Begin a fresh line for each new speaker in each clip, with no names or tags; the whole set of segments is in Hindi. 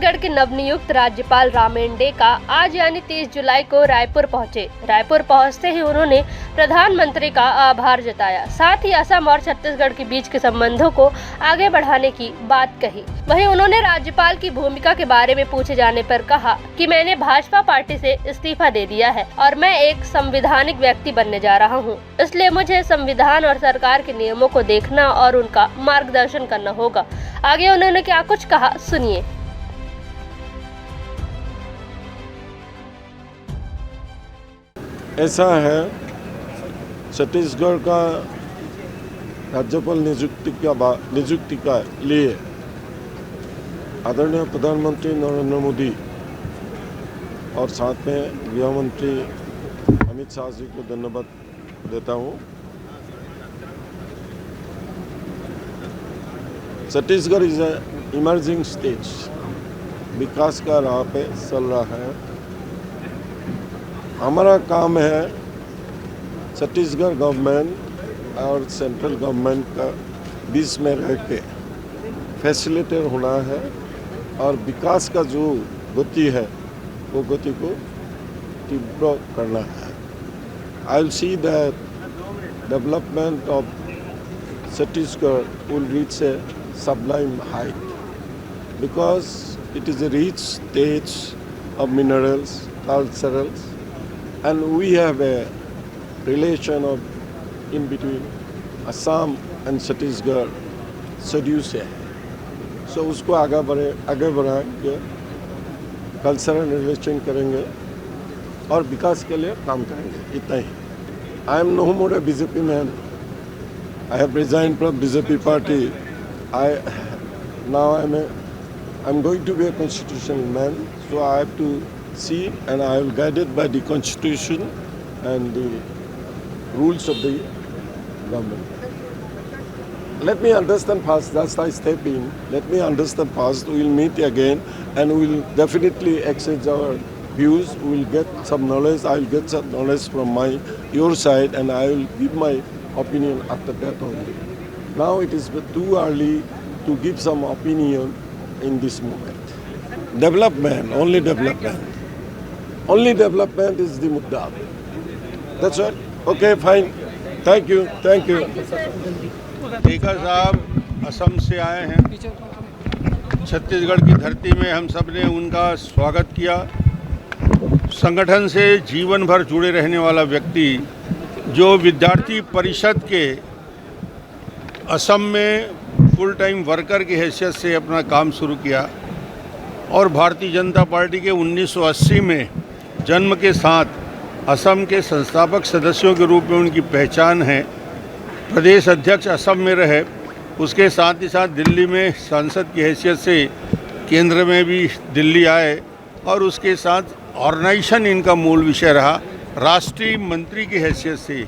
छत्तीसगढ़ के नवनियुक्त राज्यपाल रामेंडे का आज यानी 30 जुलाई को रायपुर पहुंचे। रायपुर पहुंचते ही उन्होंने प्रधानमंत्री का आभार जताया, साथ ही असम और छत्तीसगढ़ के बीच के संबंधों को आगे बढ़ाने की बात कही। वहीं उन्होंने राज्यपाल की भूमिका के बारे में पूछे जाने पर कहा कि मैंने भाजपा पार्टी से इस्तीफा दे दिया है और मैं एक संवैधानिक व्यक्ति बनने जा रहा हूँ, इसलिए मुझे संविधान और सरकार के नियमों को देखना और उनका मार्गदर्शन करना होगा। आगे उन्होंने क्या कुछ कहा, सुनिए।
ऐसा है, छत्तीसगढ़ का राज्यपाल नियुक्ति का लिए आदरणीय प्रधानमंत्री नरेंद्र मोदी और साथ में गृह मंत्री अमित शाह जी को धन्यवाद देता हूँ। Chhattisgarh is a emerging state, विकास का राह पे चल रहा है। हमारा काम है छत्तीसगढ़ गवर्नमेंट और सेंट्रल गवर्नमेंट का बीच में रह के फैसिलिटेटर होना है और विकास का जो गति है वो गति को तीव्र करना है। I will see that development of Chhattisgarh will reach a sublime height because it is a rich state of minerals, culturals, and we have a relation of in between Assam and Chhattisgarh schedule से है। So उसको आगे बढ़ाएंगे, कल्चरल रिलेशन करेंगे और विकास के लिए काम करेंगे, इतना ही। I am no more a BJP man. I have resigned from BJP party. I'm going to be a constitutional man, so I have to see, and I am guided by the constitution and the rules of the government. Let me understand first. That's why I step in. Let me understand first. We will meet again, and we will definitely exchange our views. We will get some knowledge. I will get some knowledge from your side, and I will give my opinion after that only. Now it is too early to give some opinion in this moment. Development, only development. Only development is the mudda. That's right. Okay, fine. Thank you. Thank you.
ढेका साहब असम से आए हैं। छत्तीसगढ़ की धरती में हम सब ने उनका स्वागत किया। संगठन से जीवन भर जुड़े रहने वाला व्यक्ति, जो विद्यार्थी परिषद के असम में फुल टाइम वर्कर की हैसियत से अपना काम शुरू किया और भारतीय जनता पार्टी के 1980 में जन्म के साथ असम के संस्थापक सदस्यों के रूप में उनकी पहचान है। प्रदेश अध्यक्ष असम में रहे, उसके साथ ही साथ दिल्ली में सांसद की हैसियत से केंद्र में भी दिल्ली आए और उसके साथ ऑर्गेनाइजेशन इनका मूल विषय रहा। राष्ट्रीय मंत्री की हैसियत से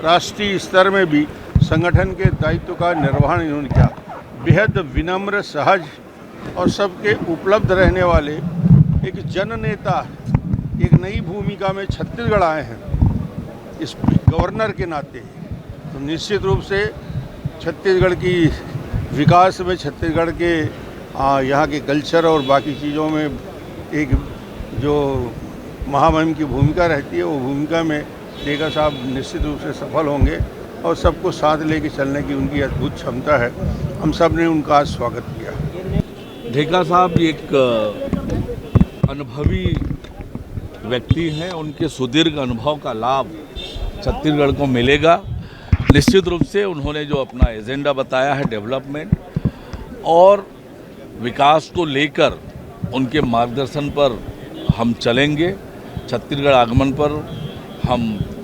राष्ट्रीय स्तर में भी संगठन के दायित्व का निर्वहन इन्होंने किया। बेहद विनम्र, सहज और सबके उपलब्ध रहने वाले एक जननेता, एक नई भूमिका में छत्तीसगढ़ आए हैं इस गवर्नर के नाते। तो निश्चित रूप से छत्तीसगढ़ की विकास में, छत्तीसगढ़ के यहाँ के कल्चर और बाकी चीज़ों में एक जो महामहिम की भूमिका रहती है, वो भूमिका में ढेका साहब निश्चित रूप से सफल होंगे और सबको साथ लेके चलने की उनकी अद्भुत क्षमता है। हम सब ने उनका आज स्वागत किया।
ढेका साहब एक अनुभवी व्यक्ति हैं, उनके सुदीर्घ अनुभव का लाभ छत्तीसगढ़ को मिलेगा। निश्चित रूप से उन्होंने जो अपना एजेंडा बताया है डेवलपमेंट और विकास को लेकर, उनके मार्गदर्शन पर हम चलेंगे। छत्तीसगढ़ आगमन पर हम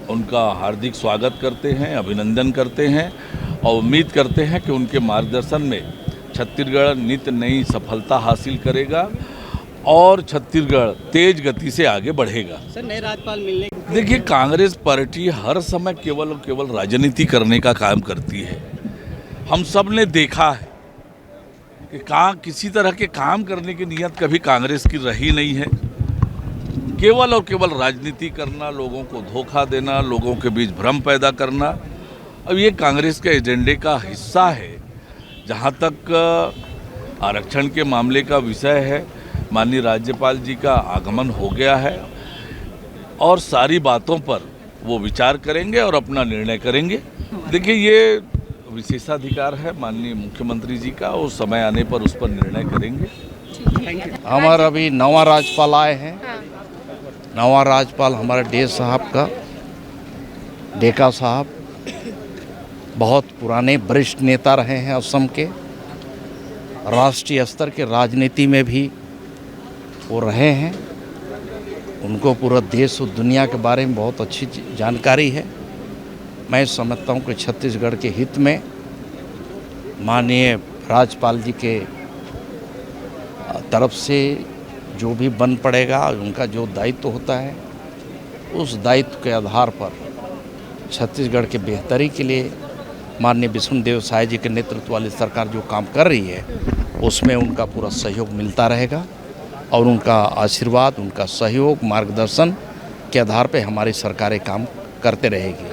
उनका हार्दिक स्वागत करते हैं, अभिनंदन करते हैं और उम्मीद करते हैं कि उनके मार्गदर्शन में छत्तीसगढ़ नित नई सफलता हासिल करेगा और छत्तीसगढ़ तेज गति से आगे बढ़ेगा।
सर, नए राज्यपाल मिलने,
देखिए, कांग्रेस पार्टी हर समय केवल और केवल राजनीति करने का काम करती है। हम सब ने देखा है कि किसी तरह के काम करने की नीयत कभी कांग्रेस की रही नहीं है। केवल और केवल राजनीति करना, लोगों को धोखा देना, लोगों के बीच भ्रम पैदा करना, अब ये कांग्रेस के एजेंडे का हिस्सा है। जहाँ तक आरक्षण के मामले का विषय है, माननीय राज्यपाल जी का आगमन हो गया है और सारी बातों पर वो विचार करेंगे और अपना निर्णय करेंगे। देखिए, ये विशेषाधिकार है माननीय मुख्यमंत्री जी का, और समय आने पर उस पर निर्णय करेंगे।
हमारा अभी नवा राज्यपाल आए हैं। नवा राज्यपाल हमारे डे साहब का, डेका साहब बहुत पुराने वरिष्ठ नेता रहे हैं असम के, राष्ट्रीय स्तर के राजनीति में भी वो रहे हैं। उनको पूरा देश और दुनिया के बारे में बहुत अच्छी जानकारी है। मैं समझता हूँ कि छत्तीसगढ़ के हित में माननीय राज्यपाल जी के तरफ से जो भी बन पड़ेगा, उनका जो दायित्व होता है, उस दायित्व के आधार पर छत्तीसगढ़ के बेहतरी के लिए माननीय विष्णुदेव साय जी के नेतृत्व वाली सरकार जो काम कर रही है, उसमें उनका पूरा सहयोग मिलता रहेगा और उनका आशीर्वाद, उनका सहयोग, मार्गदर्शन के आधार पर हमारी सरकारें काम करते रहेगी।